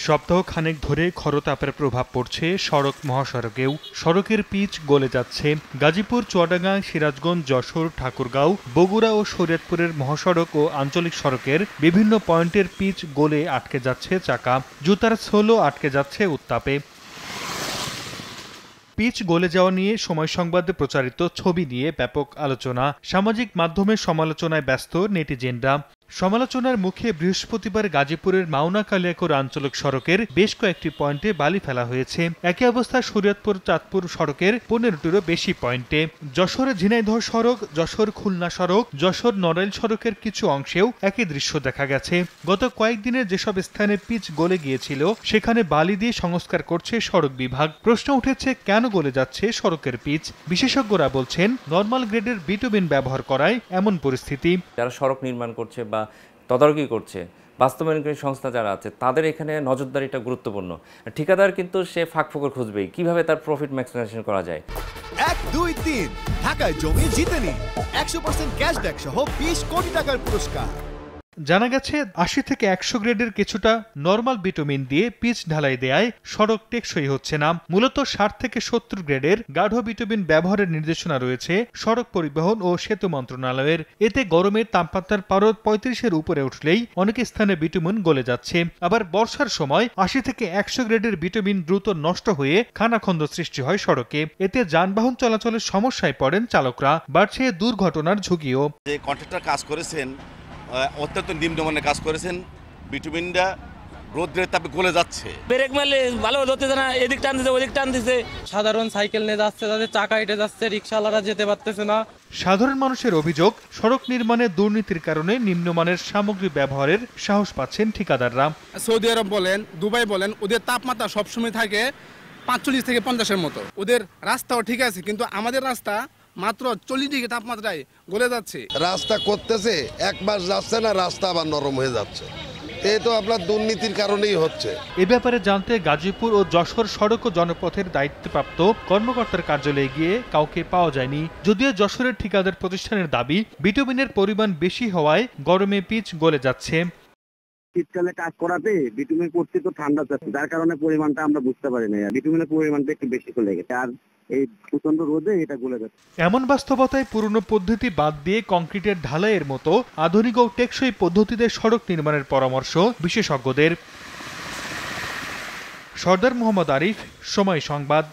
সপ্তাহ খানেক ধরে খরতাপের প্রভাব পড়ছে সড়ক মহাসড়কেও। সড়কের পিচ গলে যাচ্ছে। গাজীপুর, চুয়াডাঙ্গা, সিরাজগঞ্জ, যশোর, ঠাকুরগাঁও, বগুড়া ও শরীয়তপুরের মহাসড়ক ও আঞ্চলিক সড়কের বিভিন্ন পয়েন্টের পিচ গলে আটকে যাচ্ছে চাকা। জুতার সোলও আটকে যাচ্ছে উত্তাপে। পিচ গলে যাওয়া নিয়ে সময় সংবাদে প্রচারিত ছবি নিয়ে ব্যাপক আলোচনা। সামাজিক মাধ্যমে সমালোচনায় ব্যস্ত নেটিজেনরা। সমালোচনার মুখে বৃহস্পতিবার গাজীপুরের মাওনা কালিয়াকৈর আঞ্চলিক সড়কের বেশ কয়েকটি পয়েন্টে বালি ফেলা হয়েছে। একই অবস্থা শরীয়তপুর চাঁদপুর সড়কের 15টিরও বেশি পয়েন্টে। যশোর ঝিনাইদহ সড়ক, যশোর খুলনা সড়ক, যশোর নড়াইল সড়কের কিছু অংশেও একই দৃশ্য দেখা গেছে। গত কয়েকদিনে যেসব স্থানে পিচ গলে গিয়েছিল সেখানে বালি দিয়ে সংস্কার করছে সড়ক বিভাগ। প্রশ্ন উঠেছে, কেন গলে যাচ্ছে সড়কের পিচ? বিশেষজ্ঞরা বলছেন, নরমাল গ্রেডের বিটুমিন ব্যবহার করায় এমন পরিস্থিতি। যারা সড়ক নির্মাণ করছে বা তদারকি করছে, বাস্তবায়নকারী সংস্থা যারা আছে, তাদের এখানে নজরদারিটা গুরুত্বপূর্ণ। ঠিকাদার কিন্তু সে ফাঁকফোকর খুঁজবেই, কিভাবে তার প্রফিট ম্যাক্সিমাইজেশন করা যায়। 1, 2, 3 ঢাকায় জমি জিতে নিন 100% ক্যাশব্যাক সহ 20 কোটি টাকার পুরস্কার। জানা গেছে, 80 থেকে 100 গ্রেডের কিছুটা নরমাল বিটুমিন দিয়ে পিচ ঢালাই দেয়ায় সড়ক টেকসই হচ্ছে না। মূলত 60 থেকে 70 গ্রেডের গাঢ় বিটুমিন ব্যবহারের নির্দেশনা রয়েছে সড়ক পরিবহন ও সেতু মন্ত্রণালয়ের। এতে গরমের তাপমাত্রার পারদ 35-এর উপরে উঠলেই অনেক স্থানে বিটুমিন গলে যাচ্ছে। আবার বর্ষার সময় 80 থেকে 100 গ্রেডের বিটুমিন দ্রুত নষ্ট হয়ে খানাখন্দ সৃষ্টি হয় সড়কে। এতে যানবাহন চলাচলের সমস্যায় পড়েন চালকরা। বাড়ছে দুর্ঘটনার ঝুঁকিও। যে কন্ট্রাক্টর কাজ করেছেন অত্যন্ত নিম্নমানের কাজ করেছেন। বিটুমিনটা রোদ্রের তাপে গলে যাচ্ছে। ব্রেক মারলে ভালো হতে না, এদিক টান দিতে ওদিক টান দিতে। সাধারণ সাইকেল নিয়ে যাচ্ছে, তাদের চাকা হেঁটে যাচ্ছে, রিকশাওয়ালারা যেতে পারতেছে না। সাধারণ মানুষের অভিযোগ, সড়ক নির্মাণে দুর্নীতির কারণে নিম্নমানের সামগ্রী ব্যবহারের সাহস পাচ্ছেন ঠিকাদাররা। সৌদি আরব বলেন, দুবাই বলেন, ওদের তাপমাত্রা সবসময় থাকে 45 থেকে 50-এর মতো। ওদের রাস্তাও ঠিক আছে, কিন্তু আমাদের রাস্তা মাত্র 40 ডিগ্রি তাপমাত্রায় গলে যাচ্ছে। রাস্তা করতেছে, এক মাস যাচ্ছে না, রাস্তা আবার নরম হয়ে যাচ্ছে। এই তো আপনার দুর্নীতির কারণেই হচ্ছে। এ ব্যাপারে জানতে গাজীপুর ও যশোর সড়ক ও জনপথের দায়িত্বপ্রাপ্ত কর্মকর্তার কার্যালয়ে গিয়ে কাউকে পাওয়া যায়নি। যদিও যশোরের ঠিকাদার প্রতিষ্ঠানের দাবি, বিটুমিনের পরিমাণ বেশি হওয়ায় গরমে পিচ গলে যাচ্ছে। শীতকালে কাজ করাতে বিটুমিন পড়তে তো ঠান্ডা যাচ্ছে, যার কারণে পরিমাণটা আমরা বুঝতে পারি না। বিটুমিনের পরিমাণটা একটু বেশি চলে গেছে, আর এই প্রচন্ড রোদে এটা গলে যাচ্ছে। এমন বাস্তবতায় পুরনো পদ্ধতি বাদ দিয়ে কংক্রিটের ঢালাইয়ের মতো আধুনিক ও টেকসই পদ্ধতিতে সড়ক নির্মাণের পরামর্শ বিশেষজ্ঞদের। সরদার মোহাম্মদ আরিফ, সময় সংবাদ।